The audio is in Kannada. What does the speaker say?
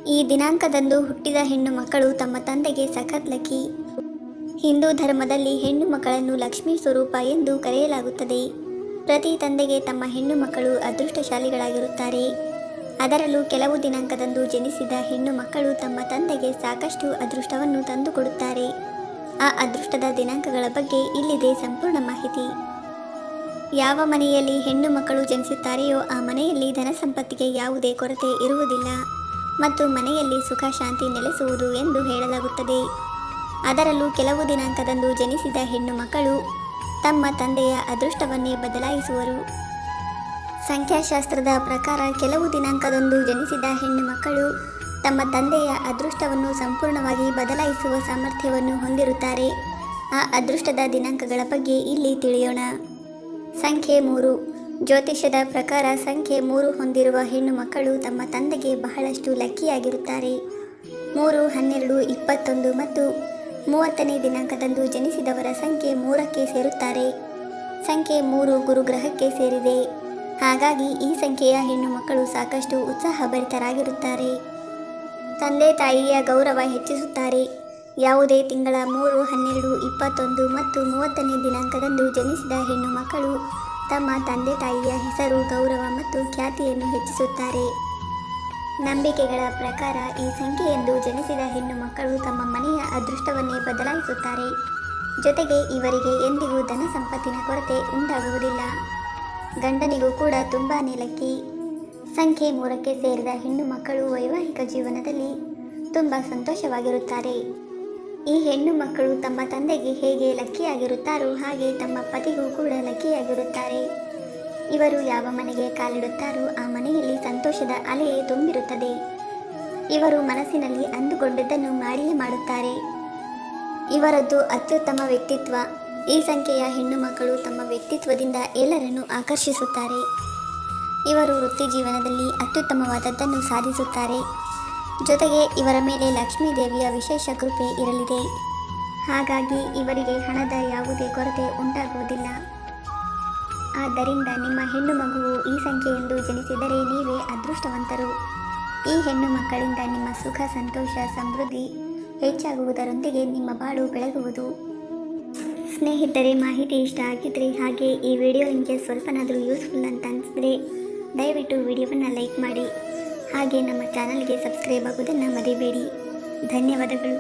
ಈ ದಿನಾಂಕದಂದು ಹುಟ್ಟಿದ ಹೆಣ್ಣು ಮಕ್ಕಳು ತಮ್ಮ ತಂದೆಗೆ ಸಖತ್ ಲಕ್ಕಿ. ಹಿಂದೂ ಧರ್ಮದಲ್ಲಿ ಹೆಣ್ಣು ಮಕ್ಕಳನ್ನು ಲಕ್ಷ್ಮೀ ಸ್ವರೂಪ ಎಂದು ಕರೆಯಲಾಗುತ್ತದೆ. ಪ್ರತಿ ತಂದೆಗೆ ತಮ್ಮ ಹೆಣ್ಣು ಮಕ್ಕಳು ಅದೃಷ್ಟಶಾಲಿಗಳಾಗಿರುತ್ತಾರೆ. ಅದರಲ್ಲೂ ಕೆಲವು ದಿನಾಂಕದಂದು ಜನಿಸಿದ ಹೆಣ್ಣು ಮಕ್ಕಳು ತಮ್ಮ ತಂದೆಗೆ ಸಾಕಷ್ಟು ಅದೃಷ್ಟವನ್ನು ತಂದುಕೊಡುತ್ತಾರೆ. ಆ ಅದೃಷ್ಟದ ದಿನಾಂಕಗಳ ಬಗ್ಗೆ ಇಲ್ಲಿದೆ ಸಂಪೂರ್ಣ ಮಾಹಿತಿ. ಯಾವ ಮನೆಯಲ್ಲಿ ಹೆಣ್ಣು ಮಕ್ಕಳು ಜನಿಸುತ್ತಾರೆಯೋ ಆ ಮನೆಯಲ್ಲಿ ಧನ ಸಂಪತ್ತಿಗೆ ಯಾವುದೇ ಕೊರತೆ ಇರುವುದಿಲ್ಲ ಮತ್ತು ಮನೆಯಲ್ಲಿ ಸುಖ ಶಾಂತಿ ನೆಲೆಸುವುದು ಎಂದು ಹೇಳಲಾಗುತ್ತದೆ. ಅದರಲ್ಲೂ ಕೆಲವು ದಿನಾಂಕದಂದು ಜನಿಸಿದ ಹೆಣ್ಣು ಮಕ್ಕಳು ತಮ್ಮ ತಂದೆಯ ಅದೃಷ್ಟವನ್ನೇ ಬದಲಾಯಿಸುವರು. ಸಂಖ್ಯಾಶಾಸ್ತ್ರದ ಪ್ರಕಾರ ಕೆಲವು ದಿನಾಂಕದಂದು ಜನಿಸಿದ ಹೆಣ್ಣು ಮಕ್ಕಳು ತಮ್ಮ ತಂದೆಯ ಅದೃಷ್ಟವನ್ನು ಸಂಪೂರ್ಣವಾಗಿ ಬದಲಾಯಿಸುವ ಸಾಮರ್ಥ್ಯವನ್ನು ಹೊಂದಿರುತ್ತಾರೆ. ಆ ಅದೃಷ್ಟದ ದಿನಾಂಕಗಳ ಬಗ್ಗೆ ಇಲ್ಲಿ ತಿಳಿಯೋಣ. ಸಂಖ್ಯೆ 3. ಜ್ಯೋತಿಷ್ಯದ ಪ್ರಕಾರ ಸಂಖ್ಯೆ 3 ಹೊಂದಿರುವ ಹೆಣ್ಣು ಮಕ್ಕಳು ತಮ್ಮ ತಂದೆಗೆ ಬಹಳಷ್ಟು ಲಕ್ಕಿಯಾಗಿರುತ್ತಾರೆ. 3, 12, 21 ಮತ್ತು 30ನೇ ದಿನಾಂಕದಂದು ಜನಿಸಿದವರ ಸಂಖ್ಯೆ 3ಕ್ಕೆ ಸೇರುತ್ತಾರೆ. ಸಂಖ್ಯೆ 3 ಗುರುಗ್ರಹಕ್ಕೆ ಸೇರಿದೆ. ಹಾಗಾಗಿ ಈ ಸಂಖ್ಯೆಯ ಹೆಣ್ಣು ಮಕ್ಕಳು ಸಾಕಷ್ಟು ಉತ್ಸಾಹಭರಿತರಾಗಿರುತ್ತಾರೆ. ತಂದೆ ತಾಯಿಯ ಗೌರವ ಹೆಚ್ಚಿಸುತ್ತಾರೆ. ಯಾವುದೇ ತಿಂಗಳ 3, 12, 21 ಮತ್ತು 30ನೇ ದಿನಾಂಕದಂದು ಜನಿಸಿದ ಹೆಣ್ಣು ಮಕ್ಕಳು ತಮ್ಮ ತಂದೆ ತಾಯಿಯ ಹೆಸರು, ಗೌರವ ಮತ್ತು ಖ್ಯಾತಿಯನ್ನು ಹೆಚ್ಚಿಸುತ್ತಾರೆ. ನಂಬಿಕೆಗಳ ಪ್ರಕಾರ ಈ ಸಂಖ್ಯೆಯಂದು ಜನಿಸಿದ ಹೆಣ್ಣು ಮಕ್ಕಳು ತಮ್ಮ ಮನೆಯ ಅದೃಷ್ಟವನ್ನೇ ಬದಲಾಯಿಸುತ್ತಾರೆ. ಜೊತೆಗೆ ಇವರಿಗೆ ಎಂದಿಗೂ ಧನ ಸಂಪತ್ತಿನ ಕೊರತೆ ಉಂಟಾಗುವುದಿಲ್ಲ. ಗಂಡನಿಗೂ ಕೂಡ ತುಂಬಾನೇ ಲಕ್ಕಿ. ಸಂಖ್ಯೆ 3ಕ್ಕೆ ಸೇರಿದ ಹೆಣ್ಣು ಮಕ್ಕಳು ವೈವಾಹಿಕ ಜೀವನದಲ್ಲಿ ತುಂಬ ಸಂತೋಷವಾಗಿರುತ್ತಾರೆ. ಈ ಹೆಣ್ಣು ಮಕ್ಕಳು ತಮ್ಮ ತಂದೆಗೆ ಹೇಗೆ ಲಕ್ಕಿಯಾಗಿರುತ್ತಾರೋ ಹಾಗೆ ತಮ್ಮ ಪತಿಗೂ ಕೂಡ ಲಕ್ಕಿಯಾಗಿರುತ್ತಾರೆ. ಇವರು ಯಾವ ಮನೆಗೆ ಕಾಲಿಡುತ್ತಾರೋ ಆ ಮನೆಯಲ್ಲಿ ಸಂತೋಷದ ಅಲೆಯೇ ತುಂಬಿರುತ್ತದೆ. ಇವರು ಮನಸ್ಸಿನಲ್ಲಿ ಅಂದುಕೊಂಡದ್ದನ್ನು ಮಾಡಿಯೇ ಮಾಡುತ್ತಾರೆ. ಇವರದ್ದು ಅತ್ಯುತ್ತಮ ವ್ಯಕ್ತಿತ್ವ. ಈ ಸಂಖ್ಯೆಯ ಹೆಣ್ಣು ಮಕ್ಕಳು ತಮ್ಮ ವ್ಯಕ್ತಿತ್ವದಿಂದ ಎಲ್ಲರನ್ನೂ ಆಕರ್ಷಿಸುತ್ತಾರೆ. ಇವರು ವೃತ್ತಿ ಜೀವನದಲ್ಲಿ ಅತ್ಯುತ್ತಮವಾದದ್ದನ್ನು ಸಾಧಿಸುತ್ತಾರೆ. ಜೊತೆಗೆ ಇವರ ಮೇಲೆ ಲಕ್ಷ್ಮೀ ದೇವಿಯ ವಿಶೇಷ ಕೃಪೆ ಇರಲಿದೆ. ಹಾಗಾಗಿ ಇವರಿಗೆ ಹಣದ ಯಾವುದೇ ಕೊರತೆ ಉಂಟಾಗುವುದಿಲ್ಲ. ಆದ್ದರಿಂದ ನಿಮ್ಮ ಹೆಣ್ಣು ಮಗುವು ಈ ಸಂಖ್ಯೆಯೆಂದು ಜನಿಸಿದರೆ ನೀವೇ ಅದೃಷ್ಟವಂತರು. ಈ ಹೆಣ್ಣು ಮಕ್ಕಳಿಂದ ನಿಮ್ಮ ಸುಖ, ಸಂತೋಷ, ಸಮೃದ್ಧಿ ಹೆಚ್ಚಾಗುವುದರೊಂದಿಗೆ ನಿಮ್ಮ ಬಾಳು ಬೆಳಗುವುದು. ಸ್ನೇಹಿತರೆ, ಮಾಹಿತಿ ಇಷ್ಟ ಆಗಿದ್ರೆ ಹಾಗೆ ಈ ವಿಡಿಯೋ ನಿಮಗೆ ಸ್ವಲ್ಪನಾದರೂ ಯೂಸ್ಫುಲ್ ಅಂತ ಅನಿಸಿದ್ರೆ ದಯವಿಟ್ಟು ವಿಡಿಯೋವನ್ನು ಲೈಕ್ ಮಾಡಿ. ಹಾಗೆ ನಮ್ಮ ಚಾನಲ್ಗೆ ಸಬ್ಸ್ಕ್ರೈಬ್ ಆಗುವುದನ್ನು ಮರಿಬೇಡಿ. ಧನ್ಯವಾದಗಳು.